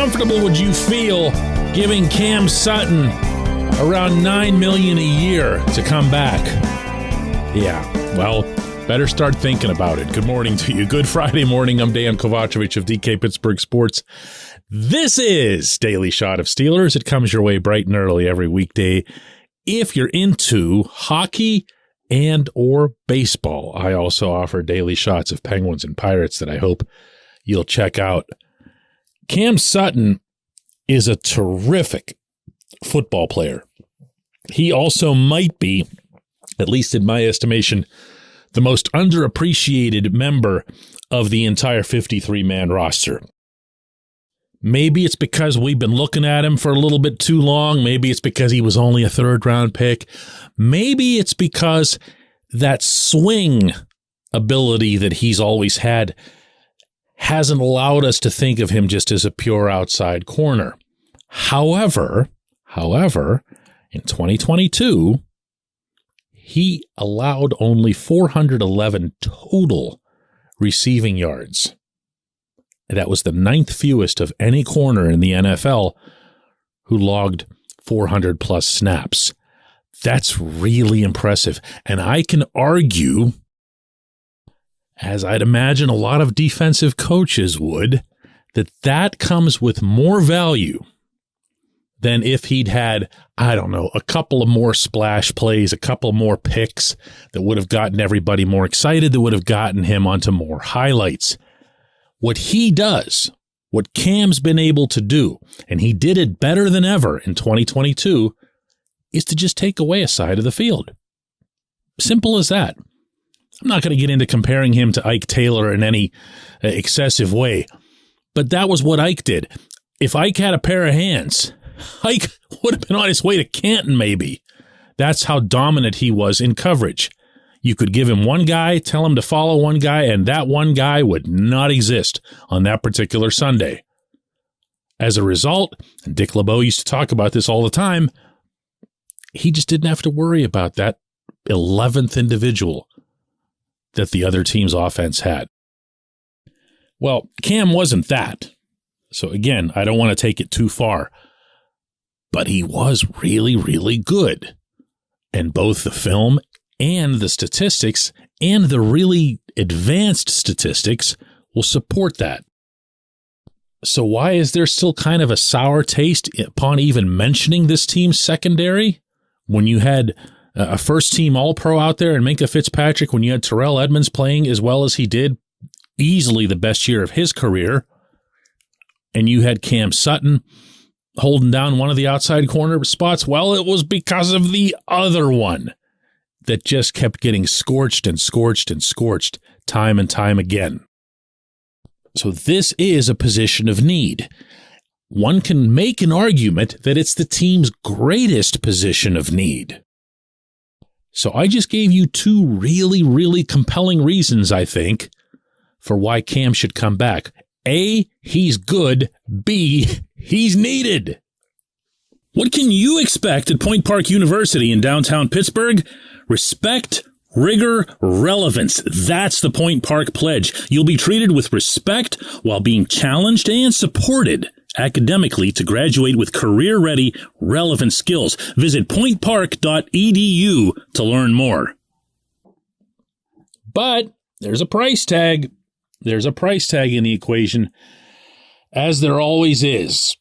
comfortable would you feel giving Cam Sutton around $9 million a year to come back? Yeah, well, better start thinking about it. Good morning to you. Good Friday morning. I'm Dejan Kovacevic of DK Pittsburgh Sports. This is Daily Shot of Steelers. It comes your way bright and early every weekday. If you're into hockey and or baseball, I also offer daily shots of Penguins and Pirates that I hope you'll check out. Cam Sutton is a terrific football player. He also might be, at least in my estimation, the most underappreciated member of the entire 53-man roster. Maybe it's because we've been looking at him for a little bit too long. Maybe it's because he was only a third-round pick. Maybe it's because that swing ability that he's always had hasn't allowed us to think of him just as a pure outside corner. However, in 2022, he allowed only 411 total receiving yards. That was the 9th fewest of any corner in the NFL who logged 400-plus snaps. That's really impressive. And I can argue, as I'd imagine a lot of defensive coaches would, that comes with more value than if he'd had, I don't know, a couple of more splash plays, a couple more picks that would have gotten everybody more excited, that would have gotten him onto more highlights. What he does, what Cam's been able to do, and he did it better than ever in 2022, is to just take away a side of the field. Simple as that. I'm not going to get into comparing him to Ike Taylor in any excessive way, but that was what Ike did. If Ike had a pair of hands, Ike would have been on his way to Canton maybe. That's how dominant he was in coverage. You could give him one guy, tell him to follow one guy, and that one guy would not exist on that particular Sunday. As a result, and Dick LeBeau used to talk about this all the time, he just didn't have to worry about that 11th individual that the other team's offense had. Well, Cam wasn't that. So again, I don't want to take it too far. But he was really, really good. And both the film and the statistics and the really advanced statistics will support that. So why is there still kind of a sour taste upon even mentioning this team's secondary? When you had a first-team All-Pro out there and Minkah Fitzpatrick, when you had Terrell Edmonds playing as well as he did, easily the best year of his career, and you had Cam Sutton holding down one of the outside corner spots, well, it was because of the other one that just kept getting scorched and scorched and scorched time and time again. So this is a position of need. One can make an argument that it's the team's greatest position of need. So I just gave you two really, really compelling reasons, I think, for why Cam should come back. A, he's good. B, he's needed. What can you expect at Point Park University in downtown Pittsburgh? Respect, rigor, relevance. That's the Point Park Pledge. You'll be treated with respect while being challenged and supported academically to graduate with career-ready, relevant skills. Visit pointpark.edu to learn more. But there's a price tag. There's a price tag in the equation, as there always is.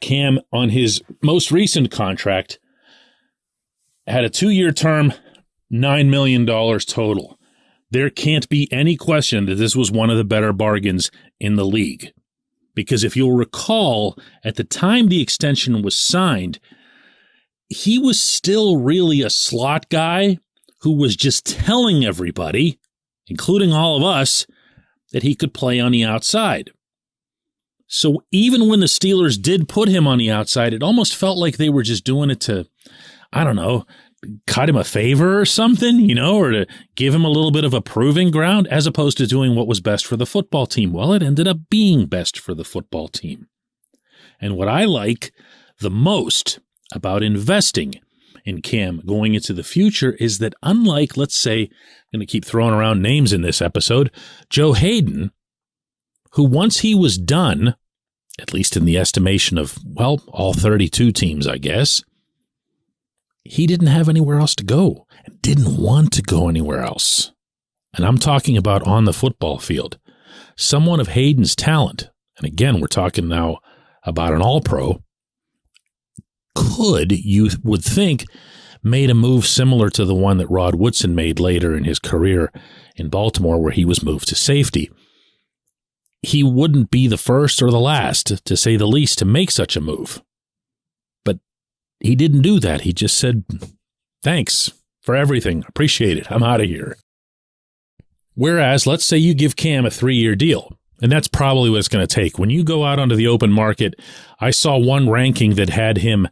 Cam, on his most recent contract, had a 2-year term, $9 million total. There can't be any question that this was one of the better bargains in the league. Because if you'll recall, at the time the extension was signed, he was still really a slot guy who was just telling everybody, including all of us, that he could play on the outside. So even when the Steelers did put him on the outside, it almost felt like they were just doing it to, I don't know, cut him a favor or something, or to give him a little bit of a proving ground, as opposed to doing what was best for the football team. Well, it ended up being best for the football team. And what I like the most about investing in Cam going into the future is that, unlike, let's say, I'm going to keep throwing around names in this episode, Joe Hayden, who once he was done at least in the estimation of, well, all 32 teams, I guess. He didn't have anywhere else to go and didn't want to go anywhere else. And I'm talking about on the football field. Someone of Hayden's talent, and again, we're talking now about an all-pro, you would think, made a move similar to the one that Rod Woodson made later in his career in Baltimore, where he was moved to safety. He wouldn't be the first or the last, to say the least, to make such a move. But he didn't do that. He just said, thanks for everything. Appreciate it. I'm out of here. Whereas, let's say you give Cam a 3-year deal, and that's probably what it's going to take. When you go out onto the open market, I saw one ranking that had him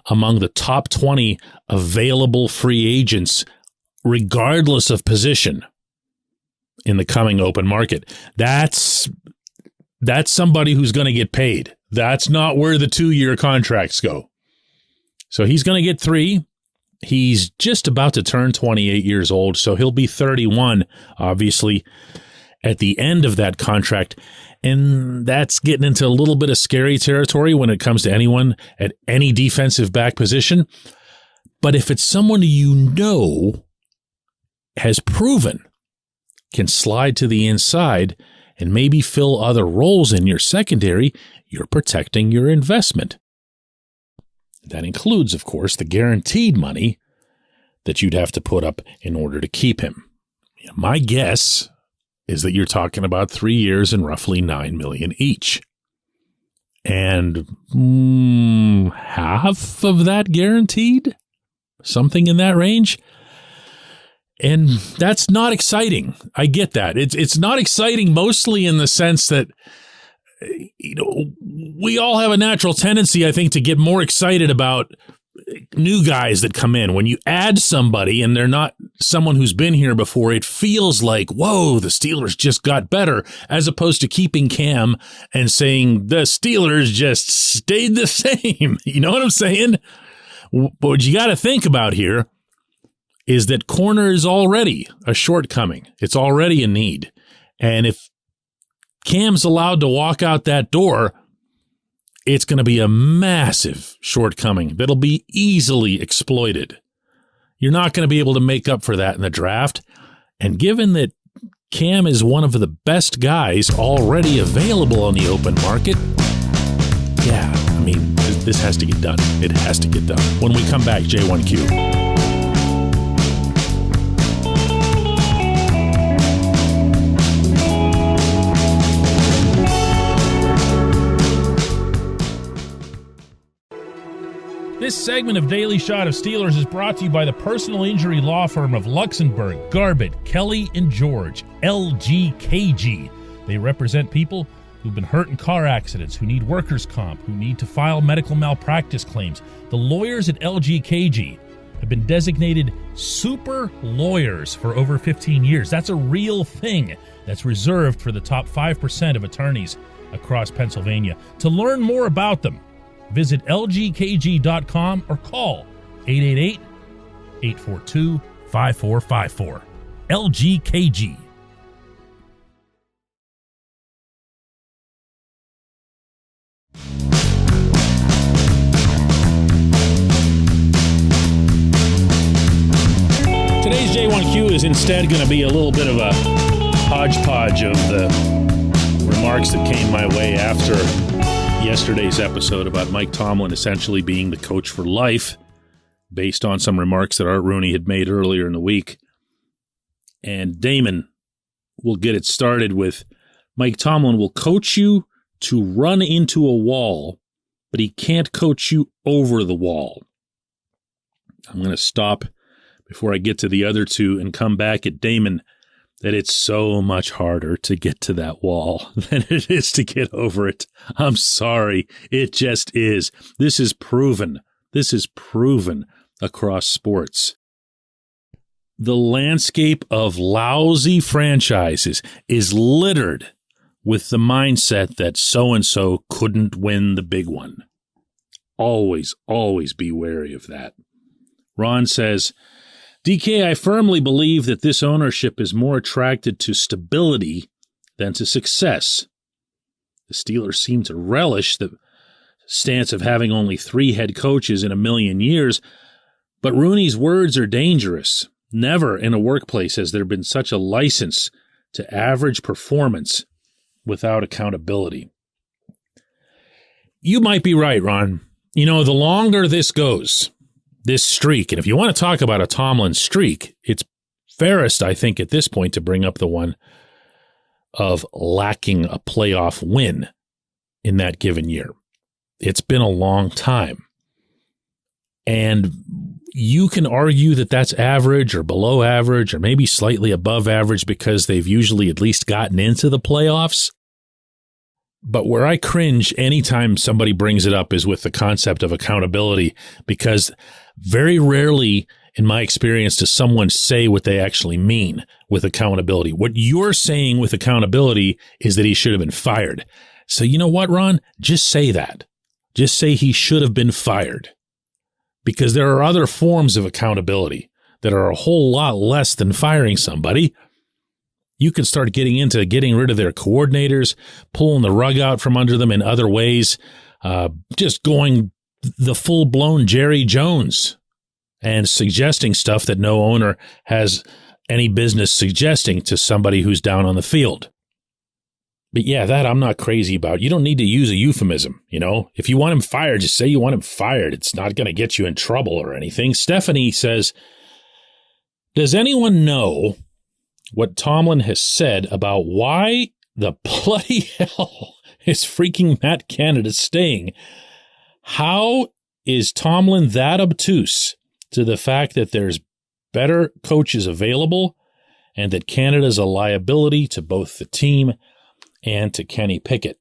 among the top 20 available free agents, regardless of position, in the coming open market. That's somebody who's going to get paid. That's not where the 2-year contracts go. So he's going to get 3. He's just about to turn 28 years old, so he'll be 31, obviously, at the end of that contract. And that's getting into a little bit of scary territory when it comes to anyone at any defensive back position. But if it's someone you know has proven can slide to the inside and maybe fill other roles in your secondary, you're protecting your investment. That includes, of course, the guaranteed money that you'd have to put up in order to keep him. My guess is that you're talking about 3 years and roughly $9 million each. And half of that guaranteed? Something in that range? And that's not exciting. I get that. It's not exciting mostly in the sense that, we all have a natural tendency, I think, to get more excited about new guys that come in. When you add somebody and they're not someone who's been here before, it feels like, whoa, the Steelers just got better, as opposed to keeping Cam and saying the Steelers just stayed the same. You know what I'm saying? What you got to think about here is that corner is already a shortcoming. It's already a need. And if Cam's allowed to walk out that door, it's going to be a massive shortcoming that'll be easily exploited. You're not going to be able to make up for that in the draft. And given that Cam is one of the best guys already available on the open market, yeah, I mean, this has to get done. It has to get done. When we come back, J1Q. This segment of Daily Shot of Steelers is brought to you by the personal injury law firm of Luxembourg, Garbett, Kelly, and George, LGKG. They represent people who've been hurt in car accidents, who need workers' comp, who need to file medical malpractice claims. The lawyers at LGKG have been designated super lawyers for over 15 years. That's a real thing that's reserved for the top 5% of attorneys across Pennsylvania. To learn more about them, visit lgkg.com or call 888-842-5454. LGKG. Today's J1Q is instead going to be a little bit of a hodgepodge of the remarks that came my way after yesterday's episode about Mike Tomlin essentially being the coach for life, based on some remarks that Art Rooney had made earlier in the week. And Damon will get it started with, Mike Tomlin will coach you to run into a wall, but he can't coach you over the wall. I'm going to stop before I get to the other two and come back at Damon that it's so much harder to get to that wall than it is to get over it. I'm sorry. It just is. This is proven. This is proven across sports. The landscape of lousy franchises is littered with the mindset that so-and-so couldn't win the big one. Always, always be wary of that. Ron says, DK, I firmly believe that this ownership is more attracted to stability than to success. The Steelers seem to relish the stance of having only 3 head coaches in a million years, but Rooney's words are dangerous. Never in a workplace has there been such a license to average performance without accountability. You might be right, Ron. The longer this goes, this streak, and if you want to talk about a Tomlin streak, it's fairest, I think, at this point to bring up the one of lacking a playoff win in that given year. It's been a long time. And you can argue that that's average or below average or maybe slightly above average because they've usually at least gotten into the playoffs. But where I cringe anytime somebody brings it up is with the concept of accountability, because very rarely, in my experience, does someone say what they actually mean with accountability. What you're saying with accountability is that he should have been fired. So you know what, Ron? Just say that. Just say he should have been fired. Because there are other forms of accountability that are a whole lot less than firing somebody. You can start getting into getting rid of their coordinators, pulling the rug out from under them in other ways, just going the full-blown Jerry Jones and suggesting stuff that no owner has any business suggesting to somebody who's down on the field. But yeah, that I'm not crazy about. You don't need to use a euphemism, If you want him fired, just say you want him fired. It's not going to get you in trouble or anything. Stephanie says, does anyone know what Tomlin has said about why the bloody hell is freaking Matt Canada staying? How is Tomlin that obtuse to the fact that there's better coaches available and that Canada's a liability to both the team and to Kenny Pickett?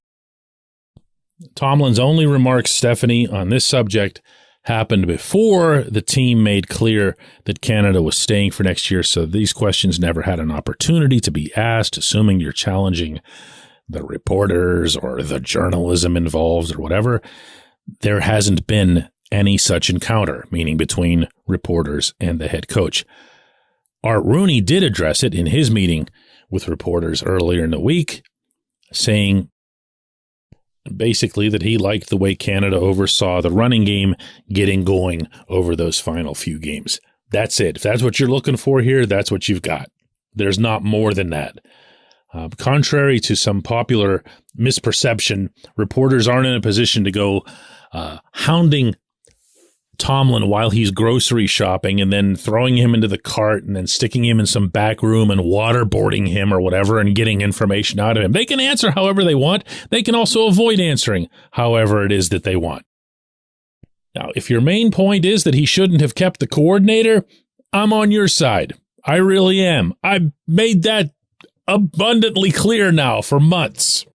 Tomlin's only remarks, Stephanie, on this subject happened before the team made clear that Canada was staying for next year, so these questions never had an opportunity to be asked, assuming you're challenging the reporters or the journalism involved or whatever. There hasn't been any such encounter, meaning between reporters and the head coach. Art Rooney did address it in his meeting with reporters earlier in the week, saying basically that he liked the way Canada oversaw the running game getting going over those final few games. That's it. If that's what you're looking for here, that's what you've got. There's not more than that. Contrary to some popular misperception, reporters aren't in a position to go hounding Tomlin while he's grocery shopping and then throwing him into the cart and then sticking him in some back room and waterboarding him or whatever and getting information out of him. They can answer however they want. They can also avoid answering however it is that they want. Now, if your main point is that he shouldn't have kept the coordinator, I'm on your side. I really am. I've made that abundantly clear now for months.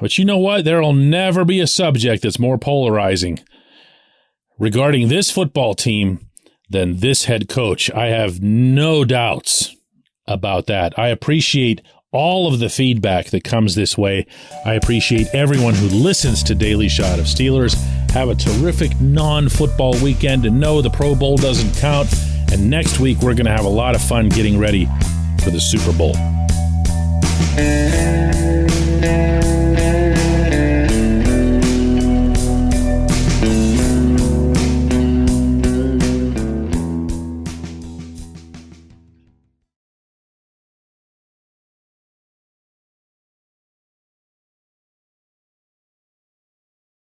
But you know what? There'll never be a subject that's more polarizing regarding this football team than this head coach. I have no doubts about that. I appreciate all of the feedback that comes this way. I appreciate everyone who listens to Daily Shot of Steelers. Have a terrific non-football weekend, and no, the Pro Bowl doesn't count. And next week, we're going to have a lot of fun getting ready for the Super Bowl.